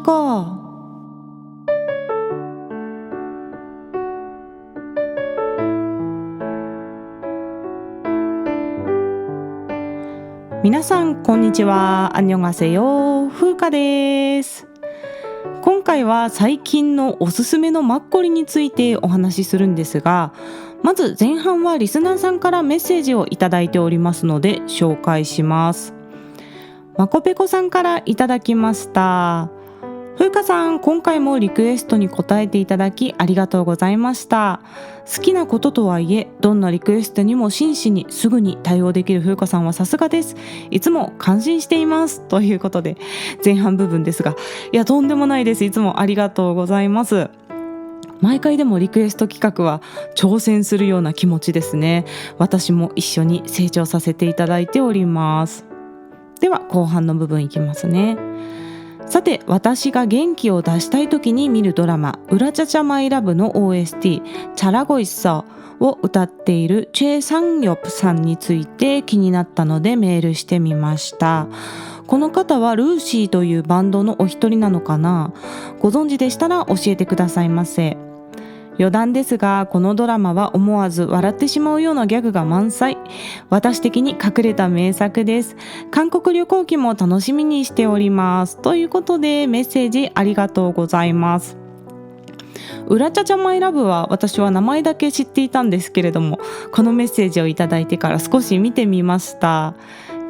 聞か。皆さんこんにちは。안녕하세요。風花です。今回は最近のおすすめのマッコリについてお話しするんですが、まず前半はリスナーさんからメッセージをいただいておりますので紹介します。まこぺこさんからいただきました。風花さん、今回もリクエストに答えていただきありがとうございました。好きなこととはいえ、どんなリクエストにも真摯にすぐに対応できる風花さんはさすがです。いつも感心しています。ということで、前半部分ですが、いやとんでもないです。いつもありがとうございます。毎回でもリクエスト企画は挑戦するような気持ちですね。私も一緒に成長させていただいております。では後半の部分いきますね。さて、私が元気を出したい時に見るドラマウラチャチャマイラブの OST 잘하고 있어を歌っているチェ・サンヨプさんについて気になったのでメールしてみました。この方はルーシーというバンドのお一人なのかな。ご存知でしたら教えてくださいませ。余談ですが、このドラマは思わず笑ってしまうようなギャグが満載。私的に隠れた名作です。韓国旅行記も楽しみにしております。ということでメッセージありがとうございます。ウラチャチャマイラブは私は名前だけ知っていたんですけれども、このメッセージをいただいてから少し見てみました。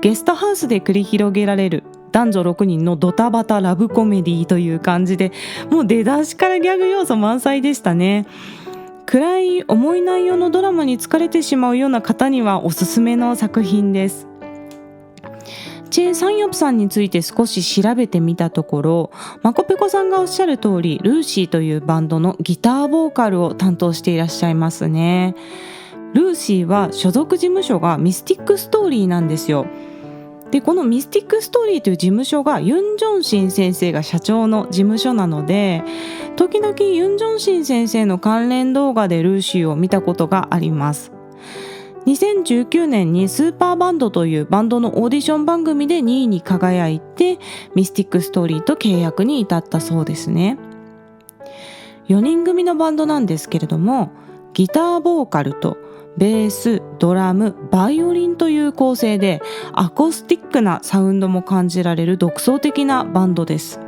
ゲストハウスで繰り広げられる男女6人のドタバタラブコメディという感じで、もう出だしからギャグ要素満載でしたね。暗い重い内容のドラマに疲れてしまうような方にはおすすめの作品です。チェ・サンヨプさんについて少し調べてみたところ、マコペコさんがおっしゃる通り、ルーシーというバンドのギターボーカルを担当していらっしゃいますね。ルーシーは所属事務所がミスティックストーリーなんですよ。で、このミスティックストーリーという事務所がユン・ジョンシン先生が社長の事務所なので、時々ユン・ジョンシン先生の関連動画でルーシーを見たことがあります。2019年にスーパーバンドというバンドのオーディション番組で2位に輝いて、ミスティックストーリーと契約に至ったそうですね。4人組のバンドなんですけれども、ギターボーカルとベース、ドラム、バイオリンという構成でアコースティックなサウンドも感じられる独創的なバンドです。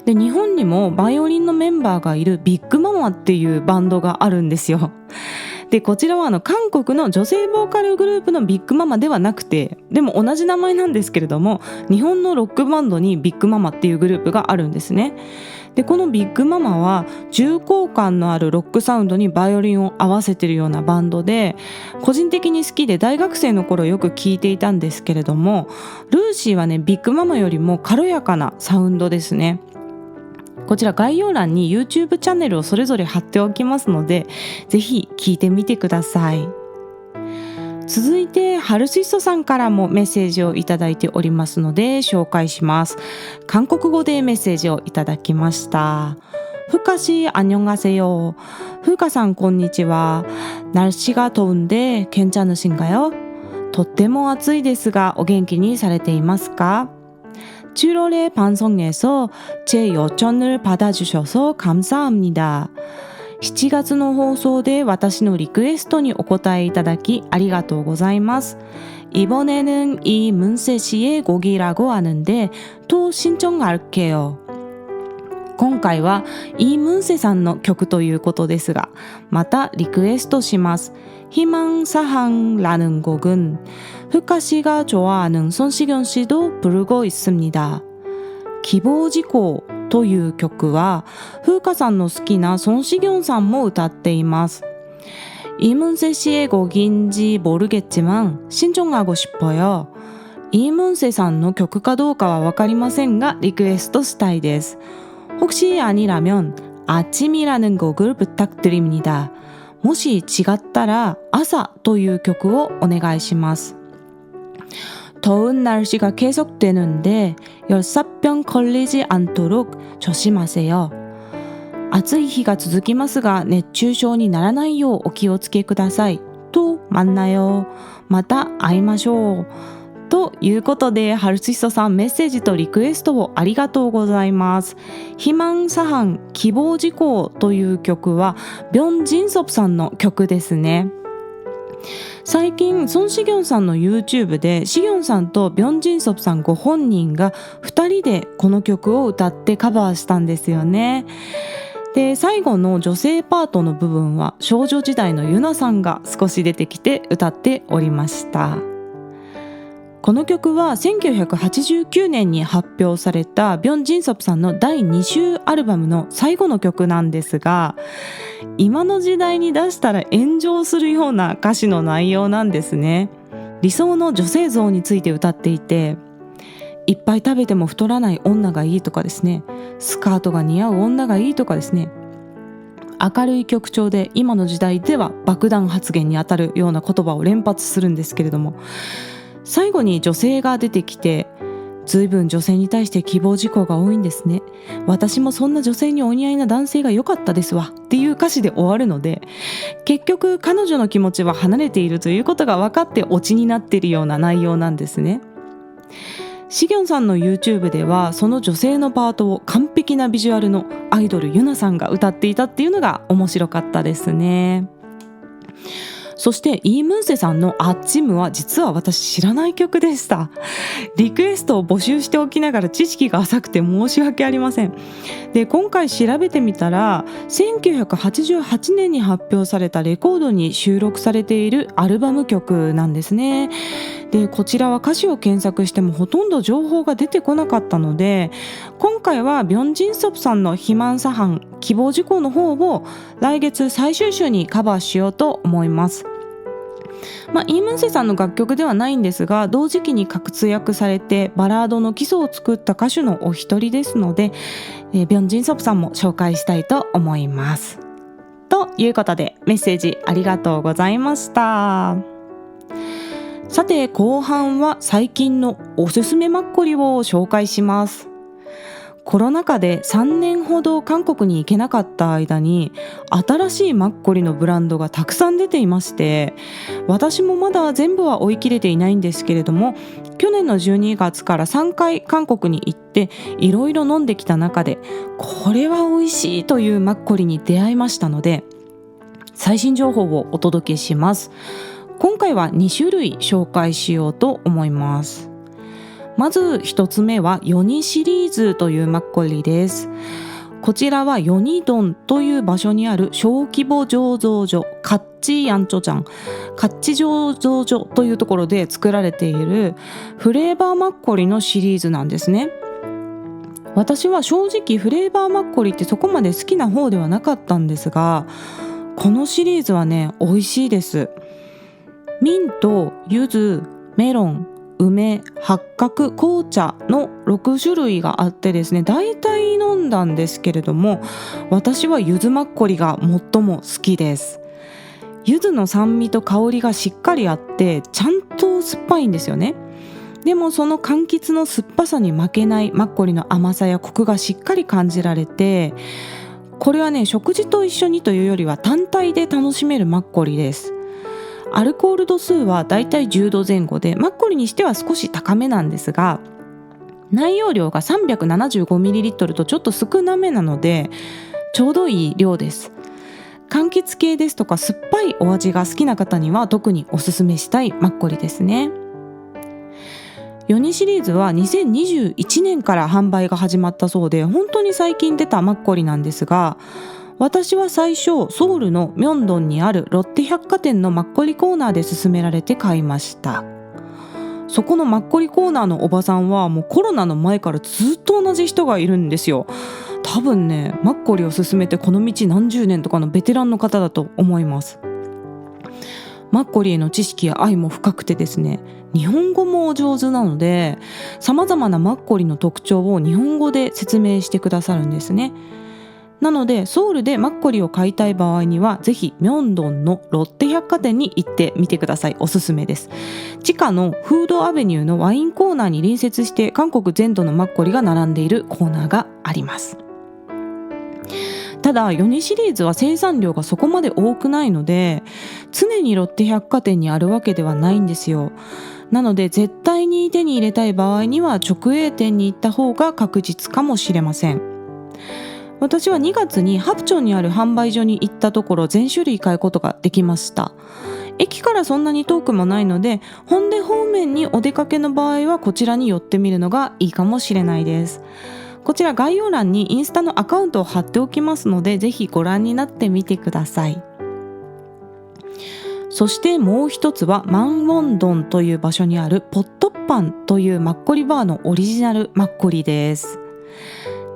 で、日本にもバイオリンのメンバーがいるビッグママっていうバンドがあるんですよ。で、こちらは韓国の女性ボーカルグループのビッグママではなくて、でも同じ名前なんですけれども、日本のロックバンドにビッグママっていうグループがあるんですね。で、このビッグママは重厚感のあるロックサウンドにバイオリンを合わせてるようなバンドで、個人的に好きで大学生の頃よく聴いていたんですけれども、ルーシーはね、ビッグママよりも軽やかなサウンドですね。こちら概要欄に YouTube チャンネルをそれぞれ貼っておきますので、ぜひ聞いてみてください。続いてハルシストさんからもメッセージをいただいておりますので紹介します。韓国語でメッセージをいただきました。風花씨 안녕하세요。風花さんこんにちは。날씨가 더운데 괜찮으신가요？とっても暑いですがお元気にされていますか？7월의 방송에서 제 요청을 받아주셔서 감사합니다。7月の放送で私のリクエストにお答えいただきありがとうございます。이번에는 이문세 씨의 곡이라고 하는데 또 신청할게요。今回はイ・ムンセさんの曲ということですが、またリクエストします。희망사항라는 곡은風花씨가 좋아하는 손시경 씨도 부르고 있습니다。希望事項という曲は風花さんの好きなソン・シギョンさんも歌っています。이문세 씨의 곡인지 모르겠지만 신청하고 싶어요。이문세さんの曲かどうかはわかりませんがリクエストしたいです。혹시 아니라면 아침이라는 곡을 부탁드립니다。もし違ったら朝という曲をお願いします。더운 날씨가 계속되는데 열사병 걸리지 않도록 조심하세요。暑い日が続きますが熱中症にならないようお気をつけください。と만나요。また会いましょう。ということで、ハルシストさんメッセージとリクエストをありがとうございます。ヒマンサハン希望事項という曲はビョン・ジンソプさんの曲ですね。最近ソン・シギョンさんの YouTube でシギョンさんとビョン・ジンソプさんご本人が2人でこの曲を歌ってカバーしたんですよね。で、最後の女性パートの部分は少女時代のユナさんが少し出てきて歌っておりました。この曲は1989年に発表されたビョン・ジンソプさんの第2週アルバムの最後の曲なんですが、今の時代に出したら炎上するような歌詞の内容なんですね。理想の女性像について歌っていて、いっぱい食べても太らない女がいいとかですね、スカートが似合う女がいいとかですね、明るい曲調で今の時代では爆弾発言にあたるような言葉を連発するんですけれども、最後に女性が出てきて、ずいぶん女性に対して希望事項が多いんですね、私もそんな女性にお似合いな男性が良かったですわっていう歌詞で終わるので、結局彼女の気持ちは離れているということが分かってオチになっているような内容なんですね。シギョンさんの YouTube ではその女性のパートを完璧なビジュアルのアイドルユナさんが歌っていたっていうのが面白かったですね。そしてイームンセさんのアッチムは実は私知らない曲でした。リクエストを募集しておきながら知識が浅くて申し訳ありません。で、今回調べてみたら1988年に発表されたレコードに収録されているアルバム曲なんですね。で、こちらは歌詞を検索してもほとんど情報が出てこなかったので、今回はビョン・ジンソプさんのヒマンサハン希望事項の方を来月最終週にカバーしようと思います。イームンセさんの楽曲ではないんですが、同時期に活躍されてバラードの基礎を作った歌手のお一人ですので、ビョン・ジンソプさんも紹介したいと思います。ということで、メッセージありがとうございました。さて、後半は最近のおすすめマッコリを紹介します。コロナ禍で3年ほど韓国に行けなかった間に新しいマッコリのブランドがたくさん出ていまして、私もまだ全部は追い切れていないんですけれども、去年の12月から3回韓国に行っていろいろ飲んできた中で、これは美味しいというマッコリに出会いましたので、最新情報をお届けします。今回は2種類紹介しようと思います。まず一つ目はヨニシリーズというマッコリです。こちらはヨニドンという場所にある小規模醸造所カッチヤンチョジャンカッチ醸造所というところで作られているフレーバーマッコリのシリーズなんですね。私は正直フレーバーマッコリってそこまで好きな方ではなかったんですが、このシリーズはね、美味しいです。ミント、柚子、メロン、梅、八角、紅茶の6種類があってですね、大体飲んだんですけれども、私は柚子マッコリが最も好きです。柚子の酸味と香りがしっかりあって、ちゃんと酸っぱいんですよね。でもその柑橘の酸っぱさに負けないマッコリの甘さやコクがしっかり感じられて、これはね、食事と一緒にというよりは単体で楽しめるマッコリです。アルコール度数はだいたい10度前後で、マッコリにしては少し高めなんですが、内容量が 375ml とちょっと少なめなのでちょうどいい量です。柑橘系ですとか酸っぱいお味が好きな方には特におすすめしたいマッコリですね。ヨニシリーズは2021年から販売が始まったそうで、本当に最近出たマッコリなんですが、私は最初ソウルのミョンドンにあるロッテ百貨店のマッコリコーナーで勧められて買いました。そこのマッコリコーナーのおばさんはもうコロナの前からずっと同じ人がいるんですよ。多分ね、マッコリを勧めてこの道何十年とかのベテランの方だと思います。マッコリへの知識や愛も深くてですね、日本語もお上手なので、様々なマッコリの特徴を日本語で説明してくださるんですね。なのでソウルでマッコリを買いたい場合にはぜひミョンドンのロッテ百貨店に行ってみてください。おすすめです。地下のフードアベニューのワインコーナーに隣接して韓国全土のマッコリが並んでいるコーナーがあります。ただヨニシリーズは生産量がそこまで多くないので、常にロッテ百貨店にあるわけではないんですよ。なので絶対に手に入れたい場合には直営店に行った方が確実かもしれません。私は2月にハプチョンにある販売所に行ったところ全種類買うことができました。駅からそんなに遠くもないので、本出方面にお出かけの場合はこちらに寄ってみるのがいいかもしれないです。こちら概要欄にインスタのアカウントを貼っておきますので、ぜひご覧になってみてください。そしてもう一つはマンウォンドンという場所にあるポットッパンというマッコリバーのオリジナルマッコリです。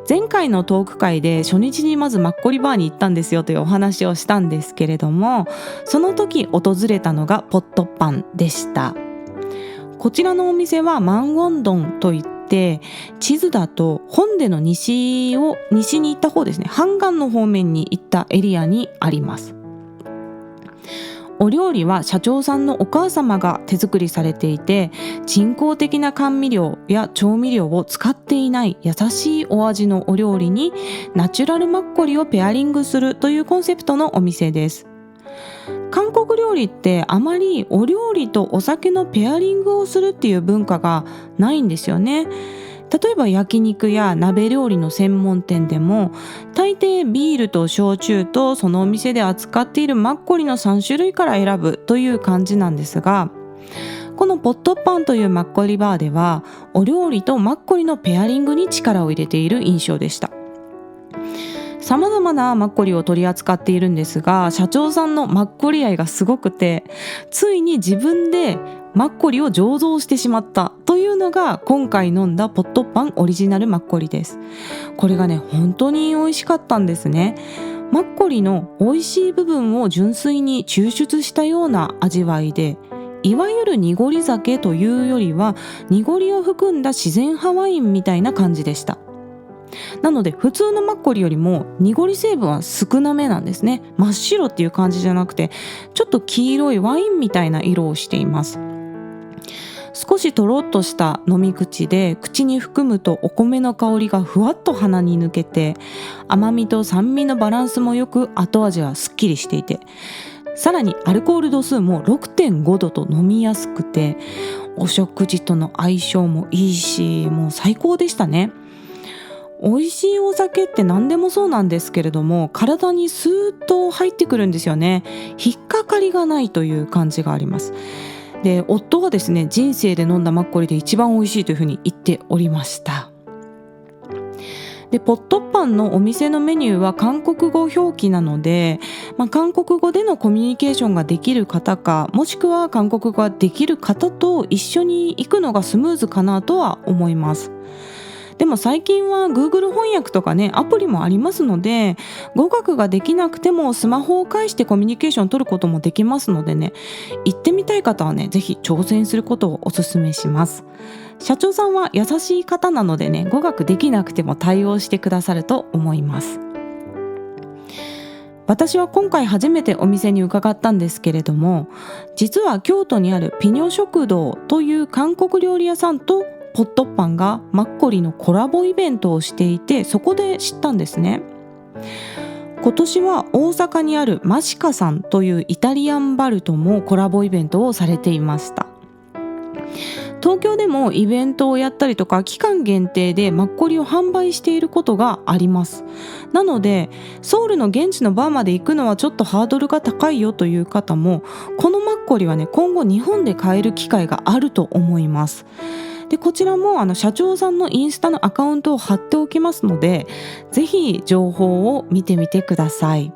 前回のトーク会で初日にまずマッコリバーに行ったんですよというお話をしたんですけれども、その時訪れたのがポットッパンでした。こちらのお店はマンウォンドンといって、地図だと本出の西に行った方ですね、ハンガンの方面に行ったエリアにあります。お料理は社長さんのお母様が手作りされていて、人工的な甘味料や調味料を使っていない優しいお味のお料理にナチュラルマッコリをペアリングするというコンセプトのお店です。韓国料理ってあまりお料理とお酒のペアリングをするっていう文化がないんですよね。例えば焼肉や鍋料理の専門店でも大抵ビールと焼酎とそのお店で扱っているマッコリの3種類から選ぶという感じなんですが、このポットッパンというマッコリバーではお料理とマッコリのペアリングに力を入れている印象でした。様々なマッコリを取り扱っているんですが、社長さんのマッコリ愛がすごくて、ついに自分でマッコリを醸造してしまったというのが今回飲んだポットッパンオリジナルマッコリです。これがね、本当に美味しかったんですね。マッコリの美味しい部分を純粋に抽出したような味わいで、いわゆる濁り酒というよりは濁りを含んだ自然派ワインみたいな感じでした。なので普通のマッコリよりも濁り成分は少なめなんですね。真っ白っていう感じじゃなくて、ちょっと黄色いワインみたいな色をしています。少しとろっとした飲み口で、口に含むとお米の香りがふわっと鼻に抜けて、甘みと酸味のバランスもよく、後味はすっきりしていて、さらにアルコール度数も 6.5 度と飲みやすくて、お食事との相性もいいし、もう最高でしたね。美味しいお酒って何でもそうなんですけれども、体にスーッと入ってくるんですよね。引っかかりがないという感じがあります。で、夫はですね、人生で飲んだマッコリで一番美味しいというふうに言っておりました。で、ポットッパンのお店のメニューは韓国語表記なので、韓国語でのコミュニケーションができる方か、もしくは韓国語ができる方と一緒に行くのがスムーズかなとは思います。でも最近は Google 翻訳とかね、アプリもありますので、語学ができなくてもスマホを介してコミュニケーションを取ることもできますのでね、行ってみたい方はね、ぜひ挑戦することをお勧めします。社長さんは優しい方なのでね、語学できなくても対応してくださると思います。私は今回初めてお店に伺ったんですけれども、実は京都にあるピニョ食堂という韓国料理屋さんとポットッパンがマッコリのコラボイベントをしていて、そこで知ったんですね。今年は大阪にあるマシカさんというイタリアンバルともコラボイベントをされていました。東京でもイベントをやったりとか、期間限定でマッコリを販売していることがあります。なのでソウルの現地のバーまで行くのはちょっとハードルが高いよという方も、このマッコリはね、今後日本で買える機会があると思います。で、こちらも社長さんのインスタのアカウントを貼っておきますので、ぜひ情報を見てみてください。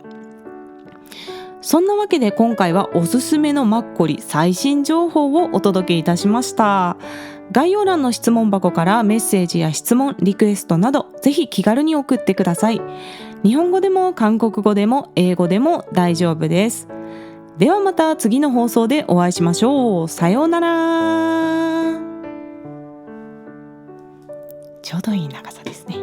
そんなわけで今回はおすすめのマッコリ最新情報をお届けいたしました。概要欄の質問箱からメッセージや質問、リクエストなどぜひ気軽に送ってください。日本語でも韓国語でも英語でも大丈夫です。ではまた次の放送でお会いしましょう。さようなら。ちょうどいい長さですね。